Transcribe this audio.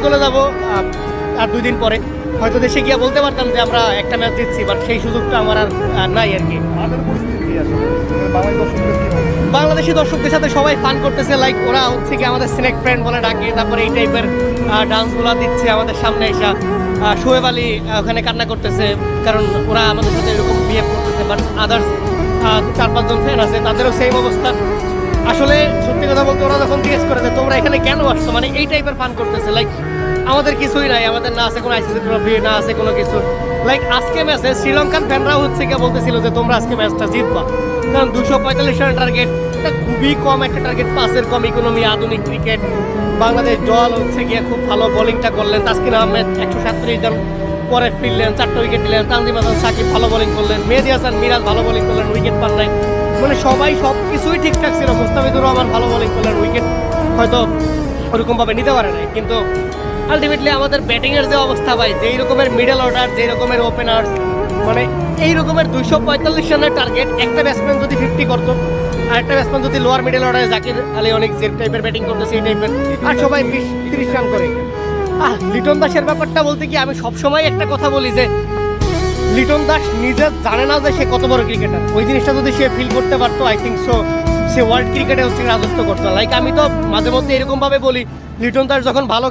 চলে যাব আর 2 দিন পরে। হয়তো দেশে গিয়ে বলতে পারতাম যে আমরা একটা ম্যাচ জিতছি, বাট সেই সুযোগটা আমার আর নাই আর কি। বাংলাদেশি দর্শকদের সাথে সবাই ফান করতেছে, লাইক ওরা হচ্ছে কি আমাদের স্নেক ফ্রেন্ড বলে ডাকে, তারপরে এই টাইপের ডান্সগুলো দিচ্ছে আমাদের সামনে এসে। শোয়েব আলী ওখানে কান্না করতেছে, কারণ ওরা আমাদের সাথে এরকম বিহেভ করতেছে। বাট আদার্স 4-5 জন ফ্যান আছে, তাদেরও সেম অবস্থা। আসলে সত্যি কথা বলতে ওরা যখন জিজ্ঞেস করে যে তোমরা এখানে কেন আসছো, মানে এই টাইপের ফান করতেছে। লাইক আমাদের কিছুই নাই, আমাদের না আছে কোনো আইসিসি ট্রফি, না আছে কোনো কিছু। লাইক আজকে ম্যাচে শ্রীলঙ্কান ফ্যানরাও হচ্ছে গিয়ে বলতেছিল যে তোমরা আজকে ম্যাচটা জিতবা, কারণ 245 রানের টার্গেট, এটা খুবই কম একটা টার্গেট, পাসের কম ইকোনমি, আধুনিক ক্রিকেট। বাংলাদেশ দল হচ্ছে গিয়ে খুব ভালো বোলিংটা করলেন, তাসকিন আহমেদ 137 রান পরে ফিরলেন, 4টা উইকেট দিলেন, তানজিম হাসান সাকিব ভালো বোলিং করলেন, মেহেদী হাসান মিরাজ ভালো বোলিং করলেন, উইকেট পান নাই। মানে সবাই সব কিছুই ঠিকঠাক ছিল। মুস্তাফিজুর রহমান ভালো বোলিং করলেন, উইকেট হয়তো ওরকমভাবে নিতে পারে নাই, কিন্তু আলটিমেটলি আমাদের ব্যাটিংয়ের যে অবস্থা ভাই, যেই রকমের মিডল অর্ডার, যেই রকমের ওপেনার্স, মানে এই রকমের 245 রানের টার্গেট, একটা ব্যাটসম্যান যদি 50 করতো, আর একটা ব্যাটসম্যান যদি লোয়ার মিডল অর্ডারে জাকির আলী অনেক যে টাইপের ব্যাটিং করতেছে এই টাইপের, আর সবাই 20-30 রান করে। লিটন দাসের ব্যাপারটা বলতে কি, আমি সবসময় একটা কথা বলি যে লিটন দাস নিজে জানে না যে সে কত বড় ক্রিকেটার। ওই জিনিসটা যদি সে ফিল করতে পারতো, I think so say world ক্রিকেটে হচ্ছে রাজত্ব করতো। লাইক আমি তো মাঝে মধ্যে এরকম ভাবে বলি, লিটন দাস যখন ভালো